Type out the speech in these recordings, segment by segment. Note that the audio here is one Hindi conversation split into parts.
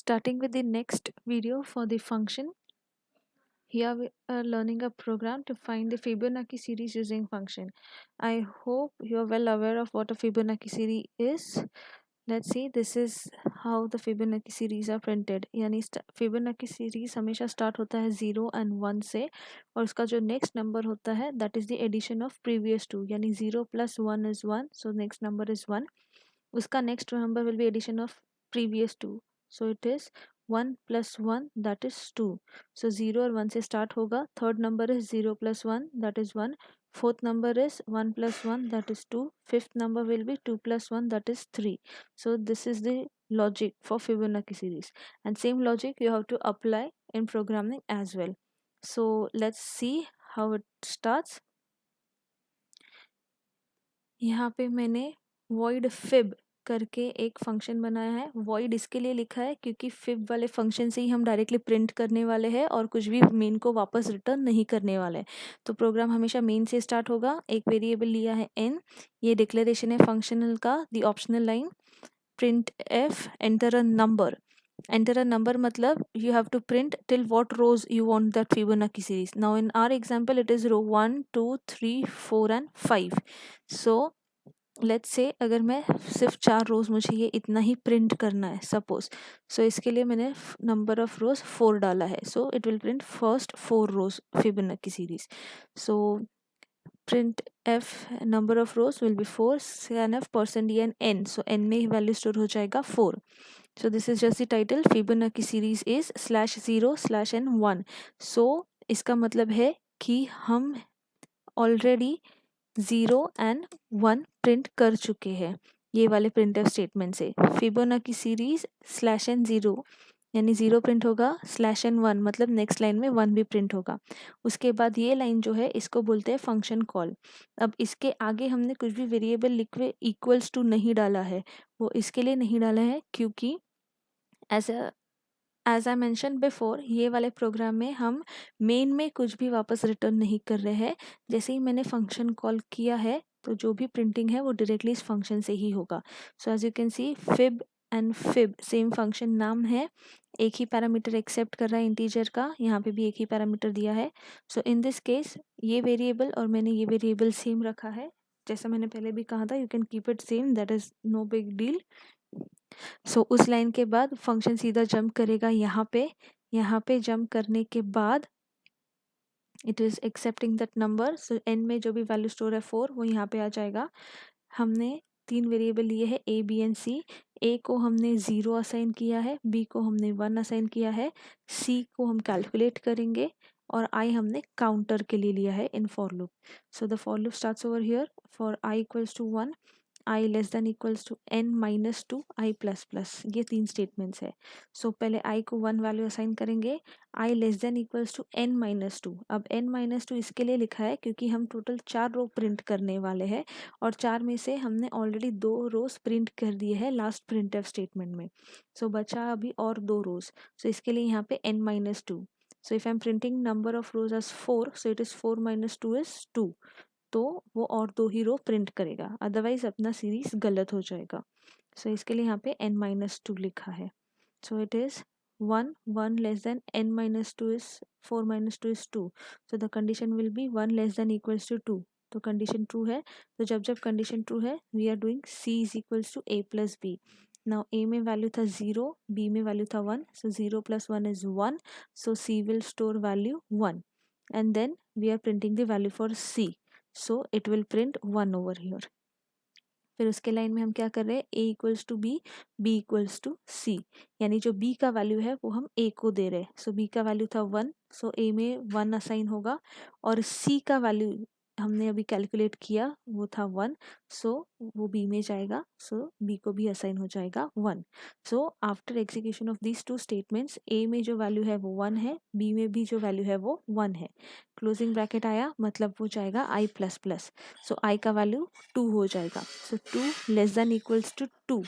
starting with the next video for the function. Here we are learning a program to find the Fibonacci series using function. I hope you are well aware of what a Fibonacci series is. Let's see, this is how the Fibonacci series are printed. यानी Fibonacci series हमेशा start होता है 0 and 1 से, और उसका जो next number होता है that is the addition of previous two. यानी 0 plus 1 is 1, so next number is 1. उसका next number will be addition of previous two, so it is 1 plus 1, that is 2. So 0 और 1 से start होगा. Third number is 0 plus 1, that is 1. Fourth number is 1 plus 1, that is 2. Fifth number will be 2 plus 1, that is 3. So this is the logic for Fibonacci series, and same logic you have to apply in programming as well. So let's see how it starts. यहाँ पे मैंने void fib करके एक फंक्शन बनाया है. void इसके लिए लिखा है क्योंकि fib वाले फंक्शन से ही हम डायरेक्टली प्रिंट करने वाले हैं और कुछ भी मेन को वापस रिटर्न नहीं करने वाले हैं. तो प्रोग्राम हमेशा मेन से स्टार्ट होगा. एक वेरिएबल लिया है n, ये डिक्लेरेशन है फंक्शनल का. The optional line print f enter a number. enter a number matlab you have to print till what rows you want that Fibonacci series. Now in our example it is row 1 2 3 4 and 5. So let's say अगर मैं सिर्फ 4 रोज मुझे ये इतना ही प्रिंट करना है सपोज. सो इसके लिए मैंने नंबर ऑफ रोज 4 डाला है. So it will print first 4 rows Fibonacci series. So print F number of rows will be 4 scanf %n n. So n में ही वैल्यू स्टोर हो जाएगा 4. So this is just the title. Fibonacci series is /0/n1. So इसका मतलब है कि हम ऑलरेडी 0 and 1 प्रिंट कर चुके हैं ये वाले प्रिंटफ स्टेटमेंट से. Fibonacci सीरीज /n0 यानी 0 प्रिंट होगा, /n1 मतलब नेक्स्ट लाइन में 1 भी प्रिंट होगा. उसके बाद ये लाइन जो है इसको बोलते हैं फंक्शन कॉल. अब इसके आगे हमने कुछ भी वेरिएबल लिखे इक्वल्स टू नहीं डाला है. वो इसके लिए नहीं डाला है क्योंकि एज आई मैंशन बिफोर ये वाले प्रोग्राम में हम मेन में कुछ भी वापस रिटर्न नहीं कर रहे हैं. जैसे ही मैंने फंक्शन कॉल किया है तो जो भी प्रिंटिंग है वो डायरेक्टली इस फंक्शन से ही होगा. So as you can see fib and fib same function नाम है. एक ही पैरामीटर एक्सेप्ट कर रहा है इंटीजर का. यहाँ पे भी एक ही पैरामीटर दिया है. सो इन दिस केस ये वेरिएबल और मैंने ये वेरिएबल सेम रखा है. जैसा मैंने पहले भी कहा था you can keep it same, that is no big deal. So उस लाइन के बाद फंक्शन सीधा जंप करेगा यहाँ पे जंप करने के बाद it is accepting that number. So n में जो भी वैल्यू स्टोर है 4 वो यहाँ पे आ जाएगा. हमने 3 वेरिएबल लिए हैं ए बी एंड सी. ए को हमने 0 असाइन किया है, बी को हमने 1 असाइन किया है, सी को हम कैलकुलेट करेंगे और आई हमने काउंटर के लिए लिया है in for loop. So the for loop starts over here for i equals to 1, i less than equals to n minus 2 i plus plus. ये 3 स्टेटमेंट्स है. सो पहले आई को 1 वैल्यू असाइन करेंगे. I less than equals to n minus 2. अब n माइनस 2 इसके लिए लिखा है क्योंकि हम टोटल 4 रो प्रिंट करने वाले हैं और 4 में से हमने ऑलरेडी 2 रोज प्रिंट कर दिए हैं लास्ट प्रिंटफ स्टेटमेंट में. सो बचा अभी और 2 रोज. सो इसके लिए यहाँ पे n minus 2. So if I am printing number of rows as 4, so it is 4 minus 2 is 2. तो वो और 2 ही रो प्रिंट करेगा, अदरवाइज अपना सीरीज गलत हो जाएगा. सो इसके लिए यहाँ पे n माइनस 2 लिखा है. So it is 1 1 less than n minus 2 is 4 minus 2 is 2. So the condition will be 1 less than equals to 2. तो कंडीशन ट्रू है. तो जब जब कंडीशन ट्रू है we are doing c is equals to a plus b. Now a में वैल्यू था 0, b में वैल्यू था 1. So 0 plus 1 is 1. So c will store value 1 and then we are printing the value for c. So it will print 1 over here. फिर उसके लाइन में हम क्या कर रहे हैं, a equals to b, b equals to c. यानी जो b का वैल्यू है वो हम a को दे रहे हैं. सो b का वैल्यू था 1, सो a में 1 असाइन होगा और c का वैल्यू हमने अभी कैलकुलेट किया वो था 1, सो वो b में जाएगा. सो b को भी असाइन हो जाएगा 1. So after execution of these 2 statements a में जो वैल्यू है वो 1 है, b में भी जो वैल्यू है वो 1 है. क्लोजिंग ब्रैकेट आया मतलब वो जाएगा i plus plus. So i का वैल्यू 2 हो जाएगा. So 2 less than equals to 2.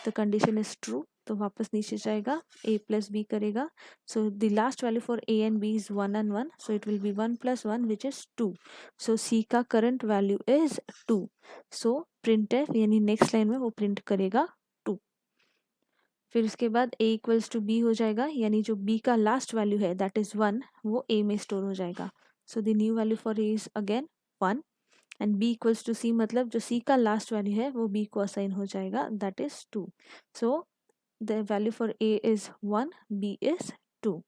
The condition is true. तो वापस नीचे जाएगा, a प्लस b करेगा. So the last value for a and b is 1 and 1. So it will be 1 plus 1 which is 2. So c का current value is 2. So printf यानी नेक्स्ट लाइन में वो प्रिंट करेगा 2. फिर उसके बाद a इक्वल्स टू b हो जाएगा, यानी जो b का लास्ट वैल्यू है दैट इज़ 1, वो a में स्टोर हो जाएगा. So the new value for a is again 1 and b equals to c, मतलब जो c का लास्ट वैल्यू है वो b को असाइन हो जाएगा, that is 2. So the value for a is 1, b is 2.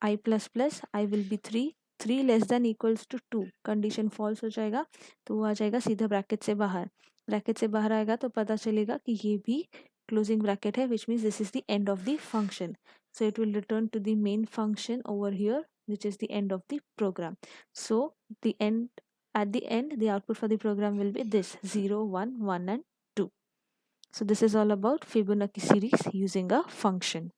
I plus plus i will be 3 less than equals to 2, condition false हो जाएगा तो वो आ जाएगा सीधा ब्रैकेट से बाहर. ब्रैकेट से बाहर आएगा तो पता चलेगा कि ये भी क्लोजिंग ब्रैकेट है, which means this is the end of the function. So it will return to the main function over here which is the end of the program. So the end, at the end the output for the program will be this 0 1 1 and 2. So this is all about Fibonacci series using a function.